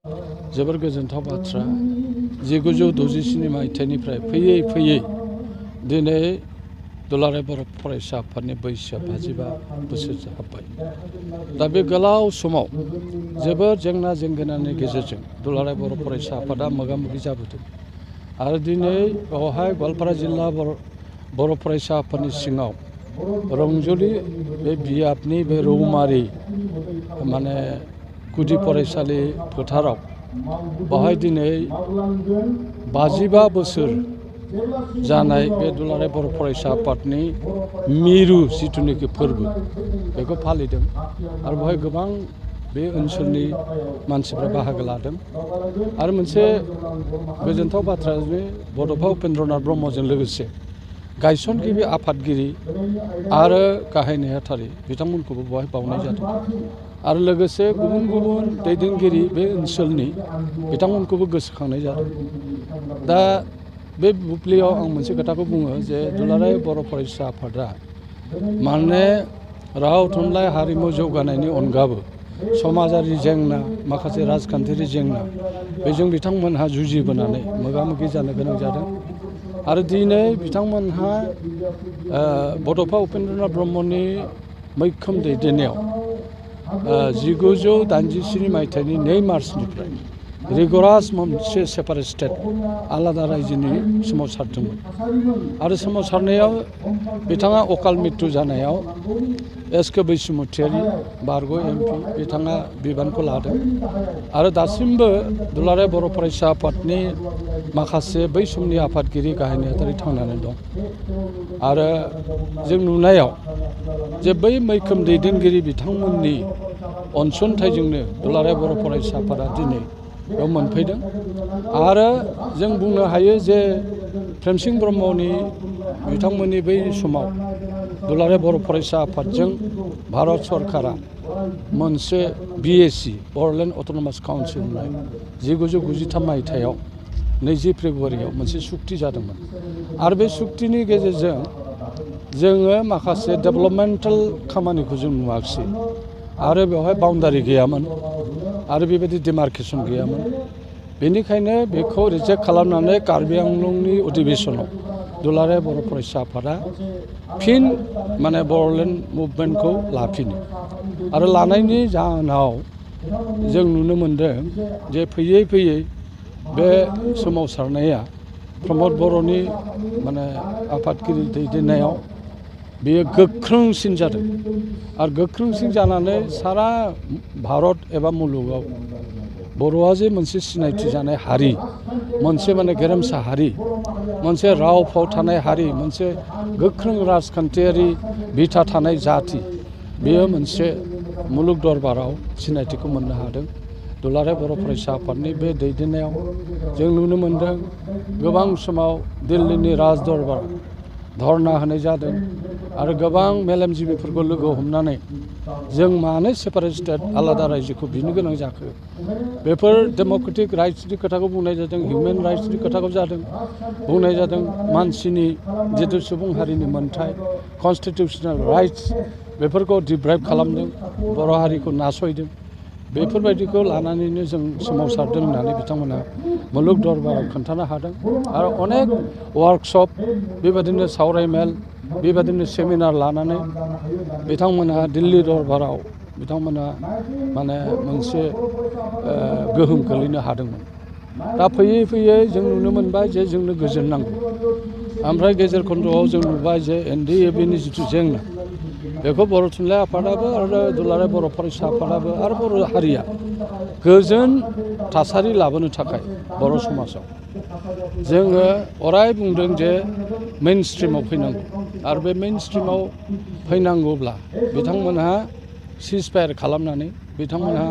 जोबोर गोजोनथाव बाथ्रा 1967 मायथाइनिफ्राय फैयै फैयै दिनै दुलाराय बर' फरायसा आफादनि बैसोआ 55 बोसोर हाबबाय। दा बे गोलाव समाव जोबोर जेंना जेंगोनानि गेजेरजों दुलाराय बर' फरायसा आफादा मोगा मोगि जाबोदों आरो दिनै बेवहाय गवालपारा जिल्ला बर' फरायसा आफादनि सिङाव रंजली बे बियाबनि बे रौमारि माने गुदि फरायसालि फोथाराव बेवहाय दिनै 55 बोसोर जानाय बे दुलाराय बर' फरायसा आफादनि मिरु जिथुनिखि फोरबो बेखौ फालिदों आरो बेवहाय गोबां बे ओनसोलनि मानसिफ्रा बाहागो लादों आरो मोनसे गोजोनथाव बाथ्रा बड'फा उपेन्द्रनाथ ब्रह्मजों लोगोसे गायसनगिरि आफादगिरि आरो गाहाय नेहाथारि बिथांमोनखौबो बेवहाय बावनाय जादों आरो लोगोसे गुबुन गुबुन दैदेनगिरि बे ओनसोलनि बिथांमोनखौबो गोसोखांनाय जादों। दा बे बुब्लियाव आं मोनसे खोथाखौ बुङो जे दुलाराय बर' फरायसा आफादा माने राव थुनलाइ हारिमु जौगानायनि अनगाबो समाजारि जेंना माखासे राजखान्थियारि जेंना बेजों बिथांमोनहा जुजिबोनानै मोगा मोगि जानो गोनां जादों आरो दिनै बिथांमोनहा बड'फा उपेन्द्रनाथ ब्रह्मनि मैखोम दैदेननायाव 1987 मायथाइनि 2 मार्चनिफ्राय रिगरास मोनसे सेपारेट स्टेट आलादा रायजोनि सोमावसारदोंमोन आरो सोमावसारनायाव बिथाङा अकाल मृत्यु जानायाव एस.के. बैसुमतियारि बारग' MP बिथाङा बिबानखौ लादों आरो दासिमबो दुलाराय बर' फरायसा आफादनि माखासे बै समनि आफादगिरि गाहाय नेहाथारि थांनानै दं आरो जों नुनायाव जे बै मैखोम दैदेनगिरि बिथांमोननि अनसुंथाइजोंनो दुलाराय बर' फरायसा आफादा दिनै बेयाव मोनफैदों आरो जों बुंनो हायो जे प्रेमसिं ब्रह्मनि बिथांमोननि बै समाव दुलाराय बर' फरायसा आफादजों भारत सरकारा मोनसे BAC बड'लेण्ड अट'नमास काउन्सिल होननाय 1993 मायथाइयाव 20 फेब्रुवारियाव मोनसे सुक्ति जादोंमोन आरो बे सुक्तिनि गेजेरजों जोङो माखासे डेभेलपमेन्टेल खामानिखौ जों नुवाखिसै आरो बेवहाय बाउन्डारि गैयामोन आरो बेबायदि डिमार्केसन गैयामोन बेनिखायनो बेखौ रिजेक्ट खालामनानै कार्बि आंलंनि अधिवेशनाव दुलाराय बर' फरायसा आफादा फिन माने बड'लेण्ड मुभमेन्टखौ लाफिनो आरो लानायनि जाहोनाव जों नुनो मोनदों जे फैयै फैयै बे सोमावसारनाया प्रमद बर'नि माने आफादगिरि दैदेननायाव बेयो गोख्रोंसिन जादों आरो गोख्रोंसिन जानानै सारा भारत एबा मुलुगाव बर'आ जे मोनसे सिनायथि जानाय हारि मोनसे माने गेरेमसा हारि मोनसे राव फाव थानाय हारि मोनसे गोख्रों राजखान्थियारि बिथा थानाय जाथि बेयो मोनसे मुलुग दरबाराव सिनायथिखौ मोननो हादों। दुलाराय बर' फरायसा आफादनि बे दैदेननायाव जों नुनो मोनदों गोबां समाव दिल्लीनि राज दरबार धरना होनाय जादों आरो गोबां मेलेमजिबिफोरखौ लोगो हमनानै जों मानो सेपारेट स्टेट आलादा रायजोखौ बिनो गोनां जाखो बेफोर डेम'क्रेटिक राइट्सनि खोथाखौ बुंनाय जादों हिउमेन राइट्सनि खोथाखौ बुंनाय जादों मानसिनि जिथु सुबुं हारिनि मोन्थाय कनस्टिटिउसनेल राइट्स बेफोरखौ डिप्राइभ खालामदों बर' हारिखौ नासयदों बेफोरबायदिखौ लानानैनो जों सोमावसारदों होननानै बिथांमोना मुलुग दरबाराव खोन्थानो हादों आरो अनेक वार्कशप बेबादिनो सावरायमेल बेबादिनो सेमिनार लानानै बिथांमोनहा दिल्ली दरबाराव बिथांमोना माने मोनसे गोहोम खोलैनो हादोंमोन। दा फैयै फैयै जों नुनो मोनबाय जे जोंनो गोजोन नांगौ ओमफ्राय गेजेर खन्द'आव जों नुबाय जे NDABनि जिथु जेंना बेखौ बर' थुनलाइ आफादाबो आरो दुलाराय बर' फरायसा आफादाबो आरो बर' हारिया गोजोन थासारि लाबोनो थाखाय बर' समाजाव जोङो अराय बुंदों जे मेइन स्ट्रिमाव फैनांगौ आरो बे मेइन स्ट्रिमाव फैनांगौब्ला बिथांमोनहा सिजफायार खालामनानै बिथांमोनहा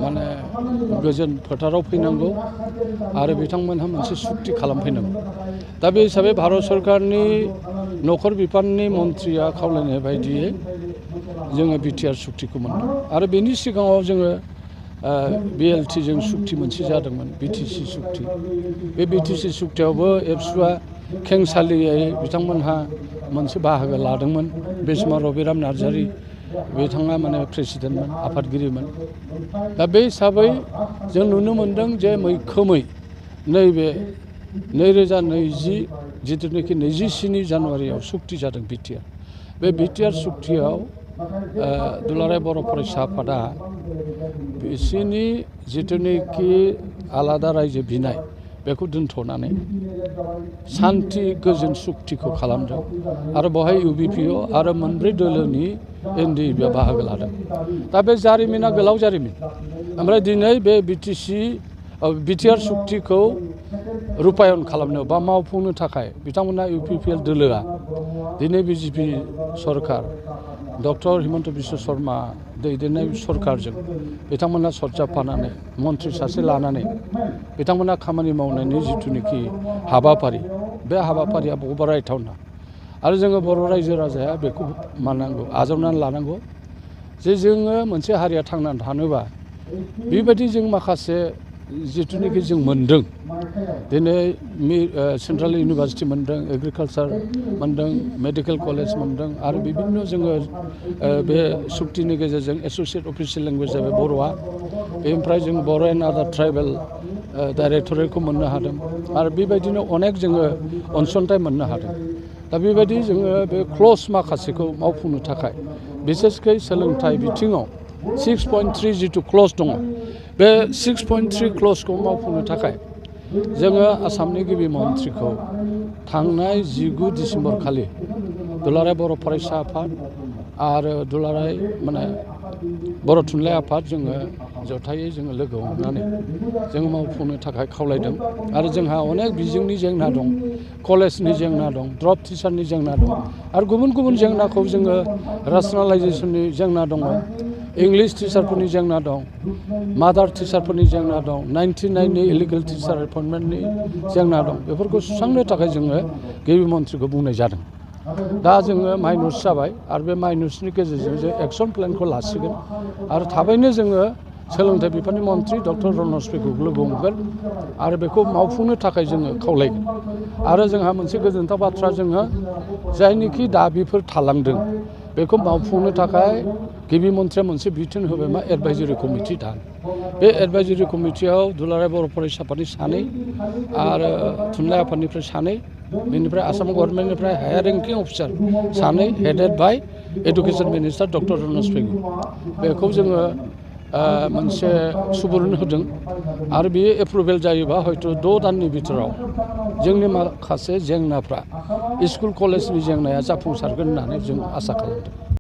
माने गोजोन फोथाराव फैनांगौ आरो बिथांमोनहा मोनसे सुक्ति खालामफैनांगौ। दा बे हिसाबै भारत सरकारनि नखर बिफाननि मन्थ्रिया खावलायनाय बायदियै जोङो BTR सुक्तिखौ मोनदों आरो बेनि सिगाङाव जोङो BLT जों सुक्ति मोनसे जादोंमोन BTC सुक्ति बे BTC सुक्तियावबो एबसुआ खेंसालियै बिथांमोनहा मोनसे बाहागो लादोंमोन बे समाव रबिराम नार्जारि बिथाङा माने प्रेसिडेन्टमोन आफादगिरिमोन दा बे हिसाबै जों नुनो मोन्दों जे मैखोमै नैबे 2020 जिथुनाखि 27 जानुवारियाव सुक्ति जादों बिटिआर बे बिटिआर सुक्तियाव दुलाराय बर' फरायसा आफादा बिसोरनि जिथुनाखि आलादा रायजो बिनाय बेखौ दोनथ'नानै सान्थि गोजोन सुक्तिखौ खालामदों आरो बेवहाय इउबिपिअ आरो मोनब्रै दोलोनि एनडिएफआ बाहागो लादों दा बे जारिमिना गोलाव जारिमिन ओमफ्राय दिनै बे बिटिआर सुक्तिखौ रुपायन खालामनो बा मावफुंनो थाखाय बिथांमोना इउपिपिएल दोलोआ दिनै बिजेपि सरकार डक्टर हिमन्त बिश्व शर्मा दैदेननाय सरकारजों बिथांमोना सरजाबफानानै मन्थ्रि सासे लानानै बिथांमोना खामानि मावनायनि जिथुनाखि हाबाफारि बे हाबाफारिया बहुद रायथावना आरो जोङो बर' रायजो राजाया बेखौ माननांगौ आजावनानै लानांगौ जे जोङो मोनसे हारिया थांनानै थानोबा बेबायदि जों माखासे जिथुनाखि जों मोन्दों दिनै सेन्ट्रेल इउनिभारसिटि मोन्दों एग्रिकालसार मोन्दों मेडिकेल कलेज मोन्दों आरो बिभिन्न जोङो बे सुक्तिनि गेजेरजों एस'सियेट अफिसियेल लेंगुवेज जाबाय बर'आ बेनिफ्राय जों बर' एन्ड आदार ट्राइबेल डाइरेक्टरेटखौ मोननो हादों आरो बेबायदिनो अनेक जोङो अनसुंथाइ मोननो हादों दा बेबायदि जोङो बे क्ल'ज माखासेखौ मावफुंनो थाखाय बिसेसकै सोलोंथाइ बिथिङाव 6.3 जिथु क्ल'ज दङ बे 6.3 क्ल'जखौ मावफुंनो थाखाय जोङो आसामनि गिबि मन्थ्रिखौ थांनाय 19 डिसेम्बर खालि दुलाराय बर' फरायसा आफाद आरो दुलाराय माने बर' थुनलाइ आफाद जोङो जथायै जोङो लोगो हमनानै जोङो मावफुंनो थाखाय खावलायदों आरो जोंहा अनेक बिजोंनि जेंना दं कलेजनि जेंना दं ड्रप टिचारनि जेंना दं आरो गुबुन गुबुन जेंनाखौ जोङो रासनालाइजेसननि जेंना दङ इंलिश टिचारफोरनि जेंना दं मादार टिचारफोरनि जेंना दं 99नि इलिगेल टिचार एपइन्टमेन्टनि जेंना दं बेफोरखौ सुस्रांनो थाखाय जोङो गिबि मन्थ्रिखौ बुंनाय जादों दा जोङो माइनस जाबाय आरो बे माइनसनि गेजेरजों जों एक्सन प्लेनखौ लासिगोन आरो थाबैनो जोङो सोलोंथाइ बिफाननि मन्थ्रि डक्टर रनज पेगुखौ लोगो हमगोन आरो बेखौ मावफुंनो थाखाय जोङो खावलायगोन आरो जोंहा मोनसे गोजोनथाव बाथ्रा जोङो जायनिखि दाबिफोर थालांदों बेखौ मावफुंनो थाखाय गिबि मन्थ्रिया मोनसे बिथोन होबाय मा एडभाइजरि कमिटि दान बे एडभाइजरि कमिटियाव दुलाराय बर' फरायसा आफादनि सानै आरो थुनलाइ आफादनिफ्राय सानै बेनिफ्राय आसाम गभर्नमेन्टनिफ्राय हायार रेंकिं अफिसार सानै headed by education minister doctor रनज Pegu बेखौ जोङो मोनसे सुबुरुन होदों आरो बेयो एप्रुभेल जायोबा हयथ' 6 दाननि बिथोराव जोंनि माखासे जेंनाफ्रा स्कुल कलेजनि जेंनाया जाफुंसारगोन होननानै जों आसा खालामदों